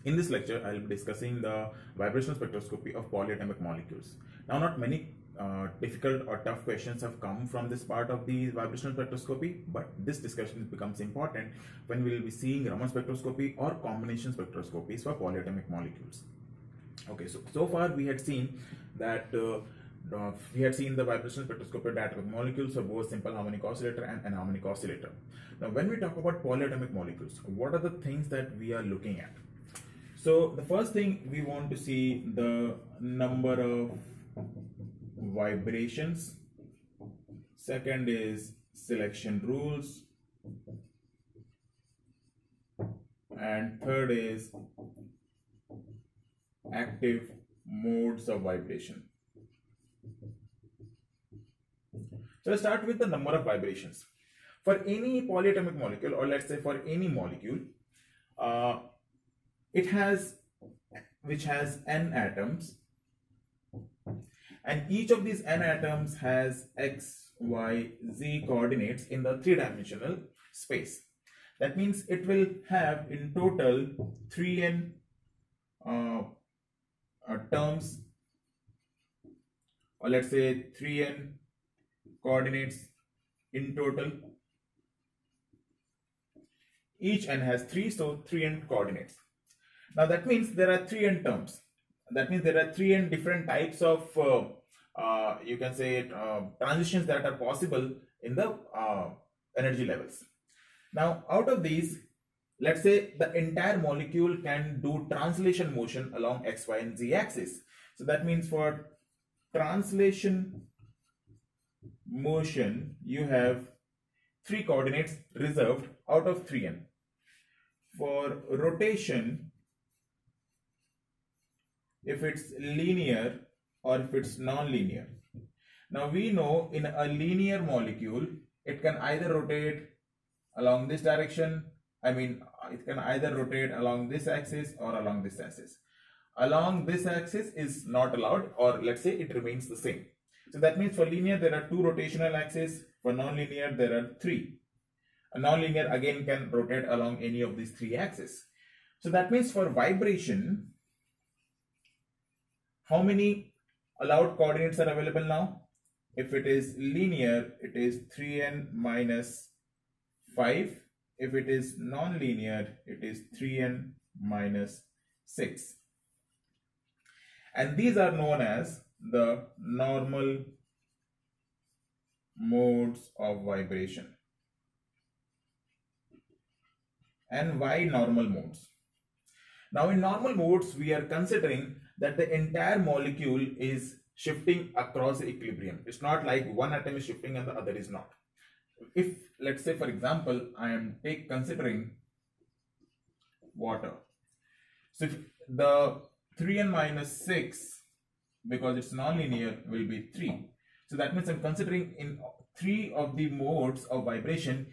In this lecture, I'll be discussing the vibrational spectroscopy of polyatomic molecules. Now, not many difficult or tough questions have come from this part of the vibrational spectroscopy, but this discussion becomes important when we will be seeing Raman spectroscopy or combination spectroscopies for polyatomic molecules. Okay, so far we had seen that we had seen the vibrational spectroscopy of diatomic molecules for both simple harmonic oscillator and anharmonic oscillator. Now, when we talk about polyatomic molecules, what are the things that we are looking at? So the first thing, we want to see the number of vibrations. Second is selection rules. And third is active modes of vibration. So let's start with the number of vibrations. For any polyatomic molecule, or let's say for any molecule, which has n atoms, and each of these n atoms has x, y, z coordinates in the three-dimensional space. That means it will have in total 3n terms, or let's say 3n coordinates in total. Each n has 3, so 3n coordinates. Now that means there are 3n terms. That means there are 3n different types of you can say transitions that are possible in the energy levels. Now out of these, let's say the entire molecule can do translation motion along x, y and z axis. So that means for translation motion you have 3 coordinates reserved out of 3n. For rotation, if it's linear or if it's non-linear. Now we know in a linear molecule, it can either rotate along this direction, it can either rotate along this axis or along this axis. Along this axis is not allowed, or let's say it remains the same. So that means for linear there are 2 rotational axes, for non-linear there are 3. A non-linear again can rotate along any of these 3 axes. So that means for vibration, how many allowed coordinates are available now? If it is linear, it is 3n minus 5. If it is non-linear, it is 3n minus 6. And these are known as the normal modes of vibration. And why normal modes? Now in normal modes, we are considering that the entire molecule is shifting across equilibrium. It's not like one atom is shifting and the other is not. If, let's say for example, I am considering water. So if the 3n minus 6, because it's non-linear, will be 3. So that means I'm considering in 3 of the modes of vibration,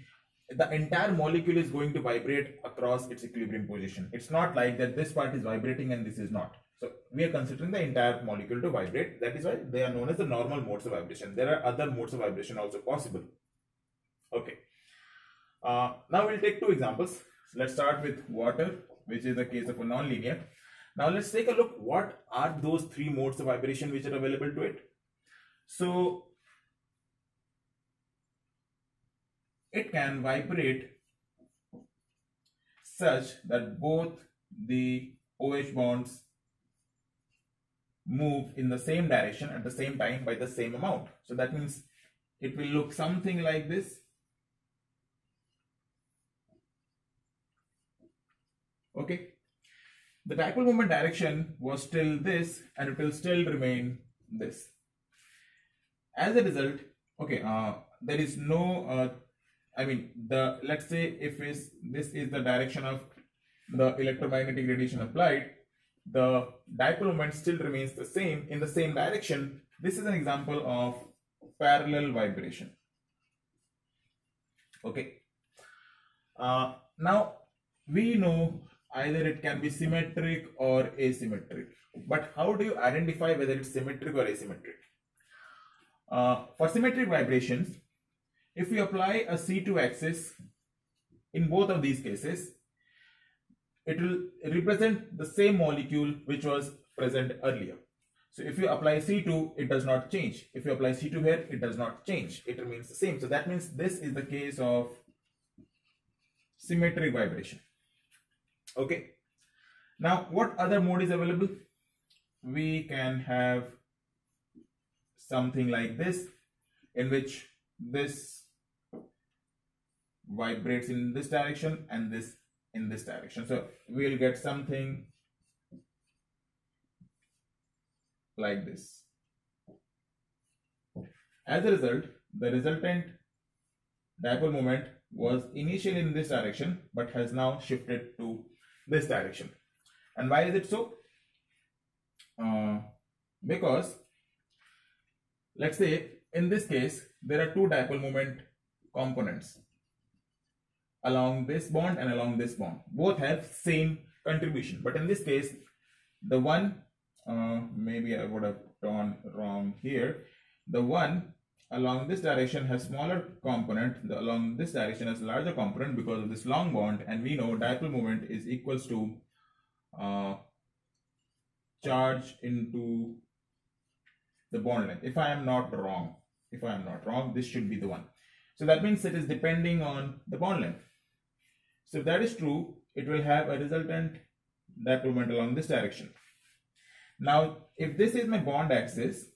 the entire molecule is going to vibrate across its equilibrium position. It's not like that this part is vibrating and this is not. So we are considering the entire molecule to vibrate. That is why they are known as the normal modes of vibration. There are other modes of vibration also possible. Okay. Now we'll take 2 examples. Let's start with water, which is the case of a non-linear. Now let's take a look. What are those 3 modes of vibration which are available to it? So it can vibrate such that both the OH bonds move in the same direction at the same time by the same amount. So that means it will look something like this. Okay. The dipole moment direction was still this, and it will still remain this. As a result, okay, there is no let's say if this is the direction of the electromagnetic radiation applied, the dipole moment still remains the same in the same direction. This is an example of parallel vibration. Okay. Now we know either it can be symmetric or asymmetric, but how do you identify whether it's symmetric or asymmetric? For symmetric vibrations, if we apply a C2 axis in both of these cases, it will represent the same molecule which was present earlier. So if you apply C2, it does not change. If you apply C2 here, it does not change. It remains the same. So that means this is the case of symmetric vibration. Okay. Now, what other mode is available? We can have something like this, in which this vibrates in this direction and this in this direction. So we will get something like this. As a result, the resultant dipole moment was initially in this direction but has now shifted to this direction. And why is it so? Because let's say in this case there are two dipole moment components along this bond and along this bond. Both have same contribution, but in this case the one maybe I would have done wrong here. The one along this direction has smaller component, the along this direction has larger component because of this long bond, and we know dipole moment is equals to charge into the bond length. If I am not wrong, this should be the one. So that means it is depending on the bond length. So if that is true, it will have a resultant dipole moment along this direction. Now, if this is my bond axis,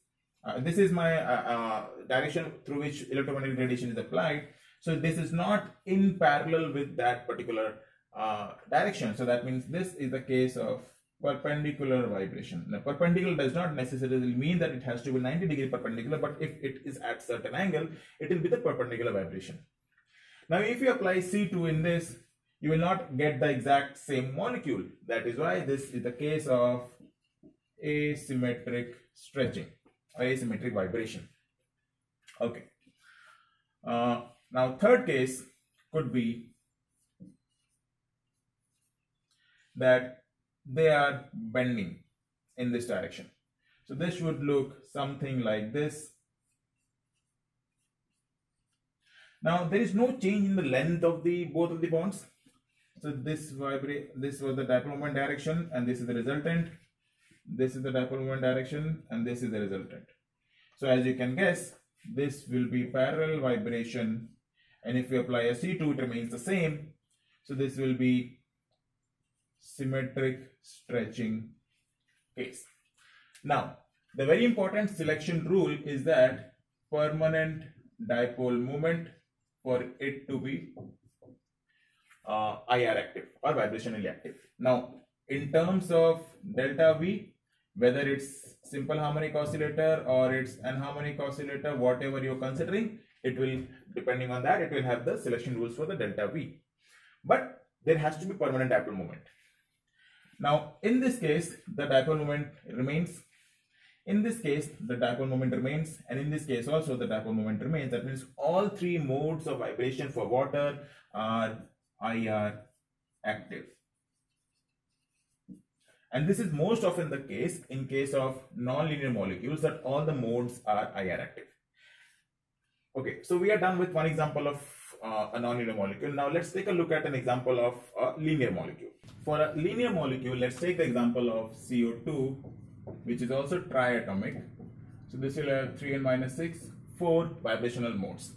this is my direction through which electromagnetic radiation is applied. So this is not in parallel with that particular direction. So that means this is the case of perpendicular vibration. Now, perpendicular does not necessarily mean that it has to be 90-degree perpendicular, but if it is at certain angle, it will be the perpendicular vibration. Now, if you apply C2 in this, you will not get the exact same molecule. That is why this is the case of asymmetric stretching or asymmetric vibration. Okay. Now, third case could be that they are bending in this direction. So this would look something like this. Now, there is no change in the length of both of the bonds. So this was the dipole moment direction, and this is the resultant. This is the dipole moment direction, and this is the resultant. So as you can guess, this will be parallel vibration, and if you apply a C2, it remains the same. So this will be symmetric stretching case. Now, the very important selection rule is that permanent dipole moment, for it to be IR active or vibrationally active. Now, in terms of delta V, whether it's simple harmonic oscillator or it's anharmonic oscillator, whatever you're considering, it will, depending on that, it will have the selection rules for the delta V. But there has to be permanent dipole moment. Now, in this case, the dipole moment remains. In this case, the dipole moment remains, and in this case also the dipole moment remains. That means all three modes of vibration for water are IR active. And this is most often the case in case of non-linear molecules, that all the modes are IR active. Okay, so we are done with one example of a non-linear molecule. Now let's take a look at an example of a linear molecule. For a linear molecule, let's take the example of CO2, which is also triatomic. So this will have 3n-6, 4 vibrational modes.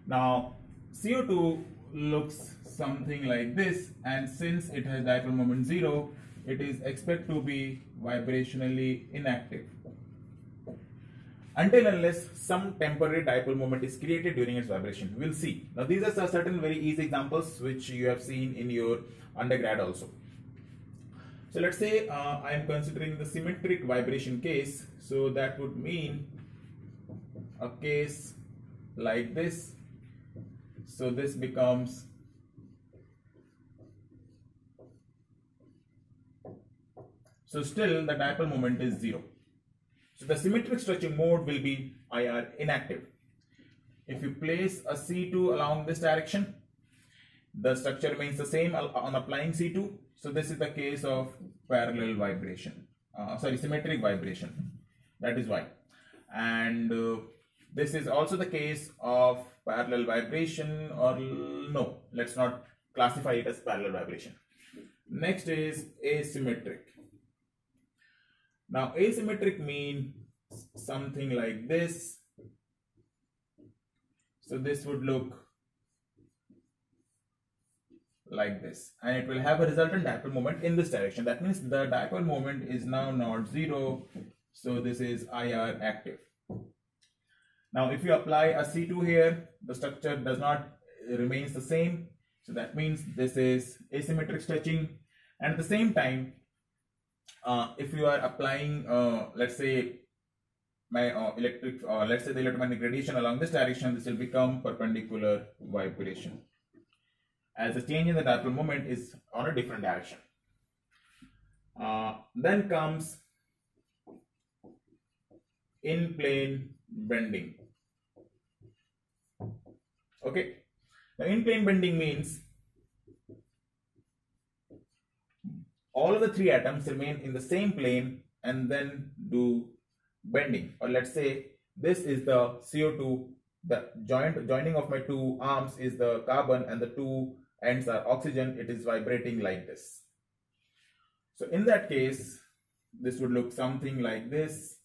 Now CO2 looks something like this, and since it has dipole moment 0, it is expected to be vibrationally inactive until unless some temporary dipole moment is created during its vibration. We'll see. Now these are certain very easy examples which you have seen in your undergrad also. So let's say I am considering the symmetric vibration case. So that would mean a case like this. So this becomes still the dipole moment is 0. So the symmetric stretching mode will be IR inactive. If you place a C2 along this direction, the structure remains the same on applying C2. So this is the case of parallel vibration, symmetric vibration. That is why. And this is also the case of parallel vibration, or no, let's not classify it as parallel vibration. Next is asymmetric. Now asymmetric means something like this. So this would look like this, and it will have a resultant dipole moment in this direction. That means the dipole moment is now not zero, so this is IR active. Now if you apply a C2 here, the structure does not remains the same, so that means this is asymmetric stretching. And at the same time, if you are applying let's say let's say the electromagnetic radiation along this direction, this will become perpendicular vibration, as the change in the dipole moment is on a different direction. Then comes in plane bending. Okay, the in plane bending means all of the three atoms remain in the same plane and then do bending. Or let's say this is the CO2, the joining of my two arms is the carbon and the two ends are oxygen. It is vibrating like this. So in that case, this would look something like this.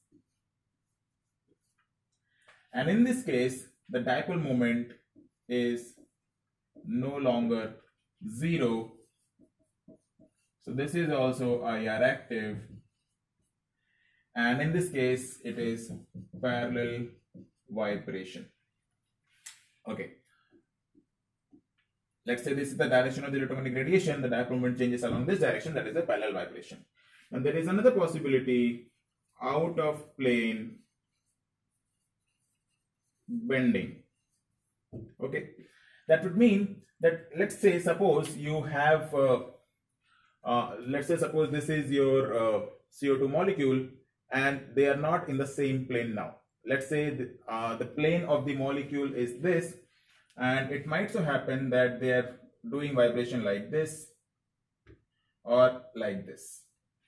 And in this case, the dipole moment is no longer zero. So this is also IR active. And in this case, it is parallel vibration. Okay. Let's say this is the direction of the electromagnetic radiation. The dipole moment changes along this direction. That is a parallel vibration. And there is another possibility, out of plane bending. Okay. That would mean that, let's say, suppose you have, let's say, suppose this is your CO2 molecule, and they are not in the same plane now. Let's say the plane of the molecule is this, and it might so happen that they are doing vibration like this or like this.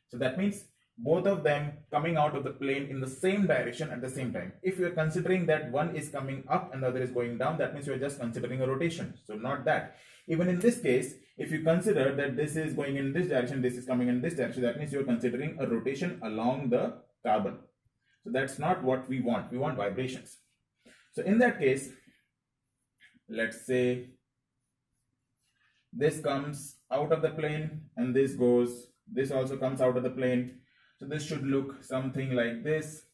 So that means both of them coming out of the plane in the same direction at the same time. If you are considering that one is coming up and the other is going down, that means you are just considering a rotation. So not that. Even in this case, if you consider that this is going in this direction, this is coming in this direction, that means you are considering a rotation along the carbon. So that's not what we want. We want vibrations. So in that case, let's say this comes out of the plane and this also comes out of the plane. So this should look something like this.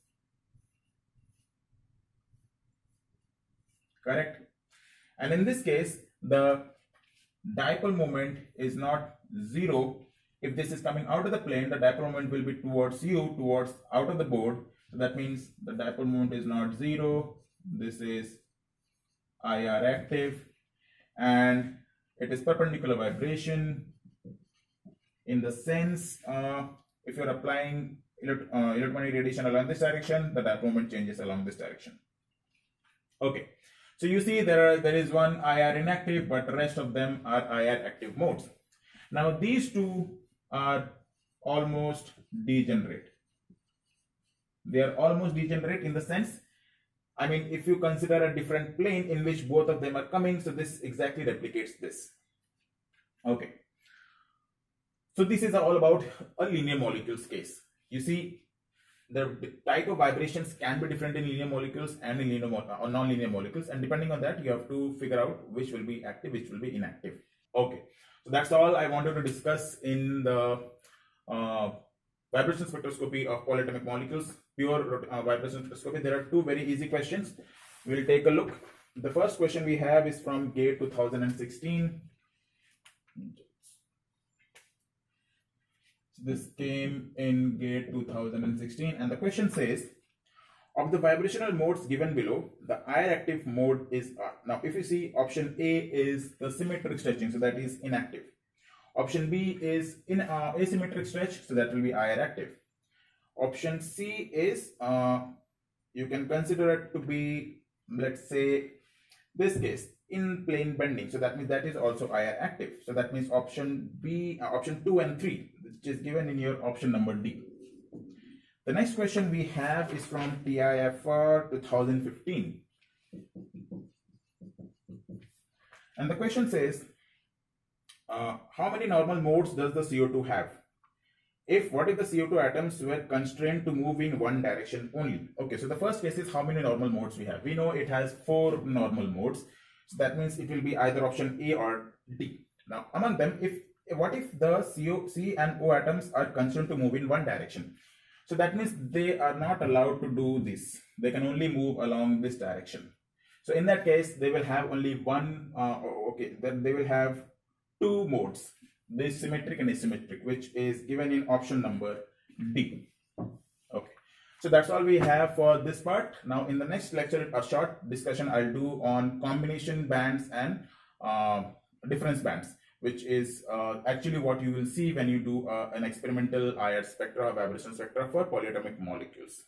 Correct? And in this case, the dipole moment is not zero. If this is coming out of the plane, the dipole moment will be towards you, towards out of the board. So that means the dipole moment is not zero. This is IR active, and it is perpendicular vibration in the sense if you are applying electromagnetic radiation along this direction, the dipole moment changes along this direction. Okay, so you see there is one IR inactive, but the rest of them are IR active modes. Now these two are almost degenerate. They are almost degenerate in the sense, I mean, if you consider a different plane in which both of them are coming, so this exactly replicates this. Okay. So this is all about a linear molecules case. You see, the type of vibrations can be different in linear molecules and in linear or non-linear molecules, and depending on that, you have to figure out which will be active, which will be inactive. Okay, so that's all I wanted to discuss in the vibration spectroscopy of polyatomic molecules, pure vibration spectroscopy. There are two very easy questions. We'll take a look. The first question we have is from GATE 2016. This came in GATE 2016, and the question says, of the vibrational modes given below, the IR active mode is R. Now, if you see, option A is the symmetric stretching, so that is inactive. Option B is in asymmetric stretch, so that will be IR active. Option C is, you can consider it to be, let's say, this case, in plane bending, so that means that is also IR active. So that means option B, option 2 and 3, which is given in your option number D. The next question we have is from TIFR 2015. And the question says, how many normal modes does the CO2 have? What if the CO2 atoms were constrained to move in one direction only? Okay, so the first case is how many normal modes we have. We know it has 4 normal modes. So that means it will be either option A or D. Now, among them, what if the C and O atoms are constrained to move in one direction? So that means they are not allowed to do this. They can only move along this direction. So in that case, they will have only one, then they will have 2 modes, this symmetric and asymmetric, which is given in option number D. Okay, so that's all we have for this part. Now in the next lecture, a short discussion I'll do on combination bands and difference bands, which is actually what you will see when you do an experimental IR spectra, vibration spectra for polyatomic molecules.